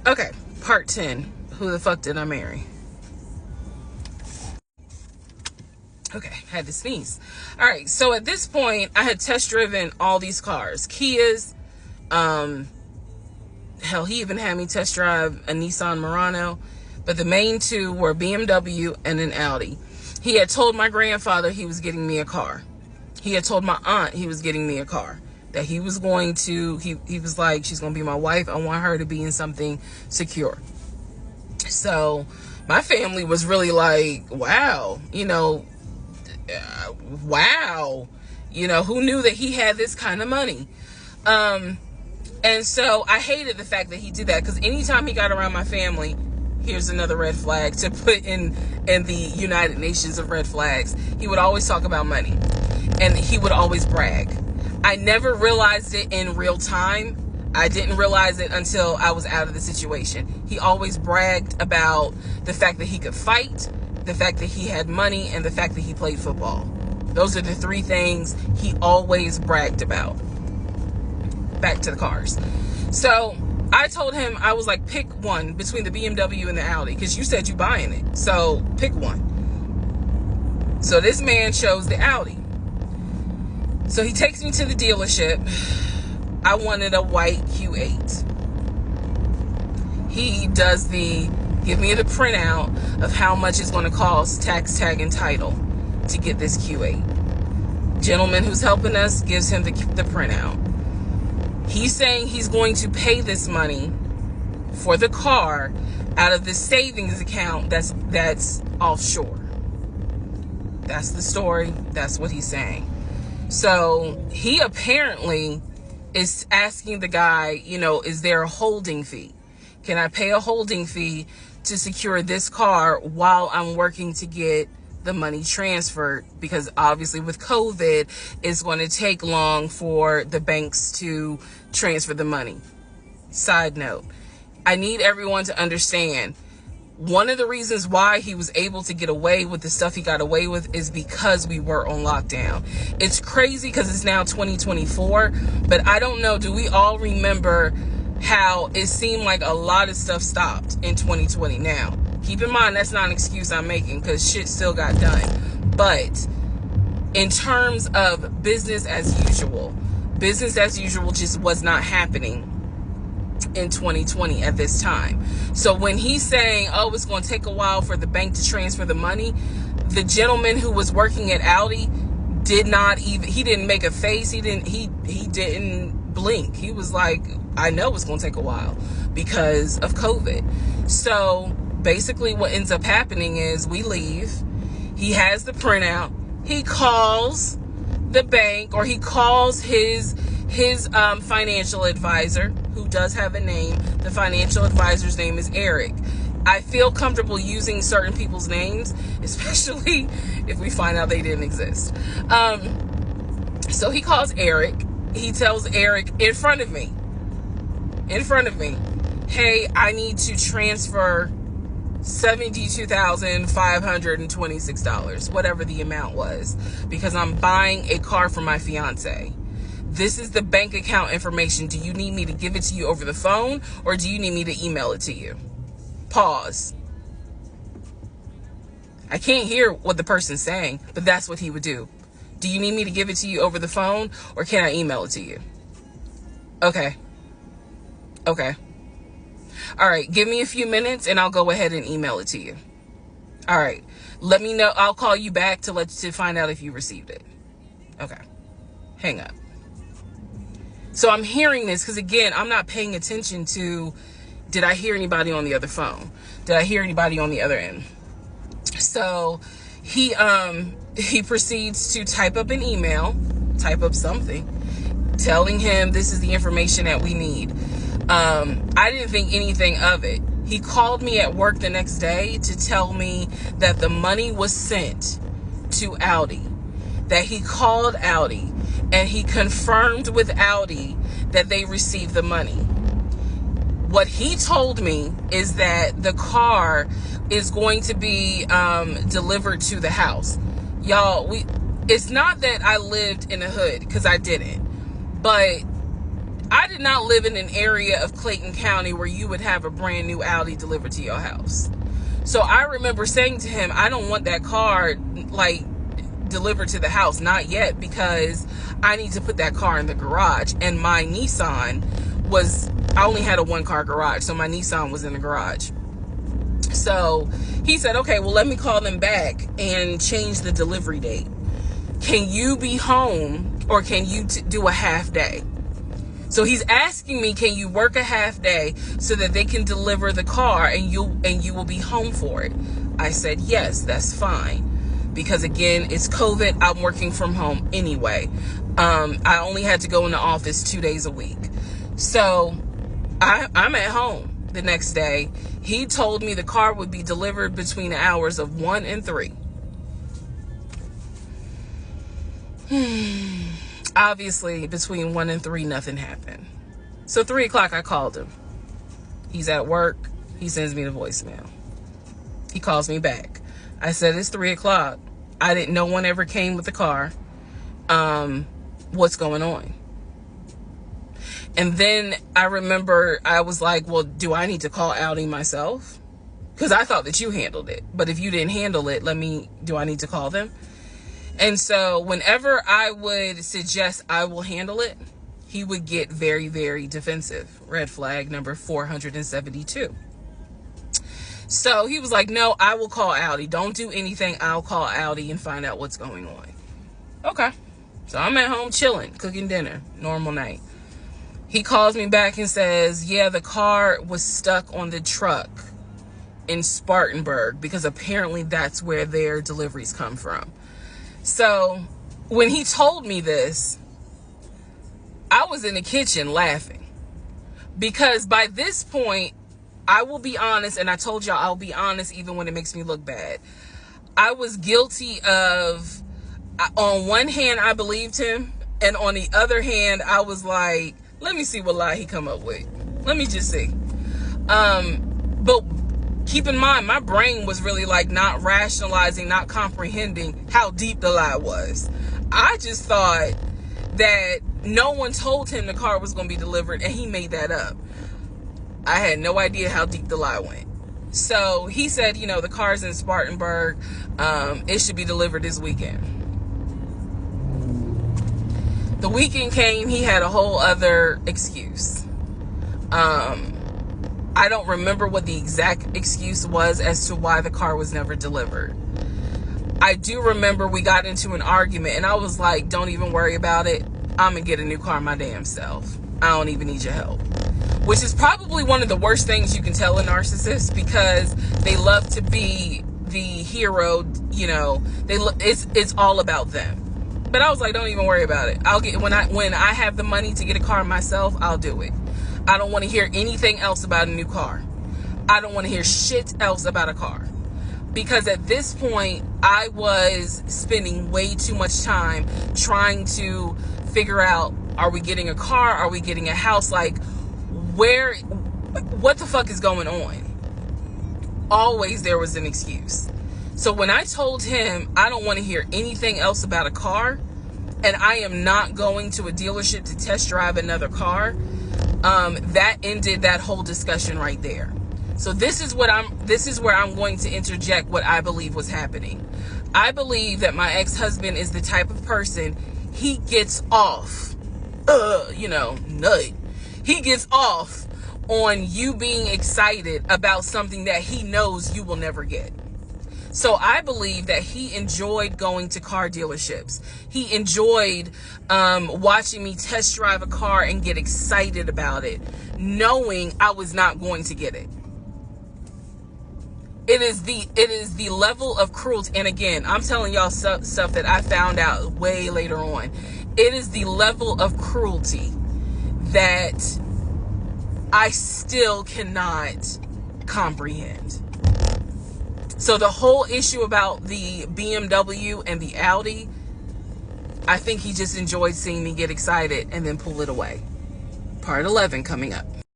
Okay, part 10. Who the fuck did I marry? Okay, had to sneeze. All right, so at this point, I had test driven all these cars. Kias, hell, he even had me test drive a Nissan Murano, but the main two were BMW and an Audi. He had told my grandfather he was getting me a car. He had told my aunt he was getting me a car. That he was going to, he was like, she's going to be my wife. I want her to be in something secure. So my family was really like, wow, wow, who knew that he had this kind of money? And so I hated the fact that he did that, because anytime he got around my family, here's another red flag to put in the United Nations of red flags, he would always talk about money, and he would always brag. I never realized it in real time. I didn't realize it until I was out of the situation. He always bragged about the fact that he could fight, the fact that he had money, and the fact that he played football. Those are the three things he always bragged about. Back to the cars. So I told him, I was like, pick one between the BMW and the Audi, because you said you buying it. So pick one. So this man chose the Audi. So he takes me to the dealership. I wanted a white Q8. He does give me the printout of how much it's going to cost, tax, tag, and title, to get this Q8. Gentleman who's helping us gives him the printout. He's saying he's going to pay this money for the car out of the savings account that's offshore. That's the story. That's what he's saying. So he apparently is asking the guy, is there a holding fee? Can I pay a holding fee to secure this car while I'm working to get the money transferred? Because obviously with COVID, it's going to take long for the banks to transfer the money. Side note, I need everyone to understand, one of the reasons why he was able to get away with the stuff he got away with is because we were on lockdown. It's crazy because it's now 2024, but I don't know, do we all remember how it seemed like a lot of stuff stopped in 2020? Now, keep in mind, that's not an excuse I'm making, because shit still got done. But in terms of business as usual just was not happening in 2020 at this time. So when he's saying, oh, it's going to take a while for the bank to transfer the money, the gentleman who was working at Audi he didn't make a face. He didn't blink. He was like, I know it's going to take a while because of COVID. So basically what ends up happening is we leave. He has the printout. He calls the bank, or he calls his financial advisor, who does have a name. The financial advisor's name is Eric. I feel comfortable using certain people's names, especially if we find out they didn't exist. So he calls Eric. He tells Eric in front of me, hey, I need to transfer $72,526, whatever the amount was, because I'm buying a car for my fiance. This is the bank account information. Do you need me to give it to you over the phone, or do you need me to email it to you? Pause. I can't hear what the person's saying, but that's what he would do. Do you need me to give it to you over the phone, or can I email it to you? Okay. All right, give me a few minutes and I'll go ahead and email it to you. All right, let me know. I'll call you back to find out if you received it. Okay, hang up. So I'm hearing this because, again, I'm not paying attention to, did I hear anybody on the other phone? Did I hear anybody on the other end? So he proceeds to type up an email, type up something, telling him this is the information that we need. I didn't think anything of it. He called me at work the next day to tell me that the money was sent to Audi, that he called Audi and he confirmed with Audi that they received the money. What he told me is that the car is going to be delivered to the house. Y'all, it's not that I lived in the hood, because I didn't, but I did not live in an area of Clayton County where you would have a brand new Audi delivered to your house. So I remember saying to him, I don't want that car like delivered to the house, not yet, because I need to put that car in the garage. And my Nissan was, I only had a 1-car garage, so my Nissan was in the garage. So he said, okay, well, let me call them back and change the delivery date. Can you be home, or can you do a half day? So he's asking me, can you work a half day so that they can deliver the car and you will be home for it? I said, yes, that's fine. Because again, it's COVID. I'm working from home anyway. I only had to go in the office 2 days a week. So I'm at home the next day. He told me the car would be delivered between the hours of 1 and 3. Obviously, between 1 and 3, nothing happened. So 3 o'clock, I called him. He's at work. He sends me the voicemail. He calls me back. I said, it's 3 o'clock. No one ever came with the car. What's going on? And then I remember I was like, well, do I need to call Audi myself? Because I thought that you handled it. But if you didn't handle it, do I need to call them? And so whenever I would suggest I will handle it, he would get very, very defensive. Red flag number 472. So he was like, no, I will call Audi. Don't do anything. I'll call Audi and find out what's going on. Okay. So I'm at home chilling, cooking dinner, normal night. He calls me back and says, yeah, the car was stuck on the truck in Spartanburg, because apparently that's where their deliveries come from. So when he told me this, I was in the kitchen laughing, because by this point, I will be honest, and I told y'all I'll be honest even when it makes me look bad. I was guilty of, on one hand, I believed him, and on the other hand, I was like, let me see what lie he come up with. Let me just see. But keep in mind, my brain was really like not rationalizing, not comprehending how deep the lie was. I just thought that no one told him the car was going to be delivered, and he made that up. I had no idea how deep the lie went. So he said, you know, the car's in Spartanburg. It should be delivered this weekend. The weekend came, he had a whole other excuse. I don't remember what the exact excuse was as to why the car was never delivered. I do remember we got into an argument, and I was like, don't even worry about it. I'm going to get a new car my damn self. I don't even need your help. Which is probably one of the worst things you can tell a narcissist, because they love to be the hero, you know, it's all about them. But I was like, don't even worry about it. I'll get, when I have the money to get a car myself, I'll do it. I don't want to hear anything else about a new car. I don't want to hear shit else about a car. Because at this point, I was spending way too much time trying to figure out, are we getting a car? Are we getting a house? Like, what the fuck is going on? Always there was an excuse. So when I told him I don't want to hear anything else about a car, and I am not going to a dealership to test drive another car, that ended that whole discussion right there. So this is where I'm going to interject what I believe was happening. I believe that my ex-husband is the type of person, he gets off, nut. He gets off on you being excited about something that he knows you will never get. So I believe that he enjoyed going to car dealerships. He enjoyed watching me test drive a car and get excited about it, knowing I was not going to get it. It is the level of cruelty. And again, I'm telling y'all stuff that I found out way later on. It is the level of cruelty that I still cannot comprehend. So the whole issue about the BMW and the Audi, I think he just enjoyed seeing me get excited and then pull it away. Part 11 coming up.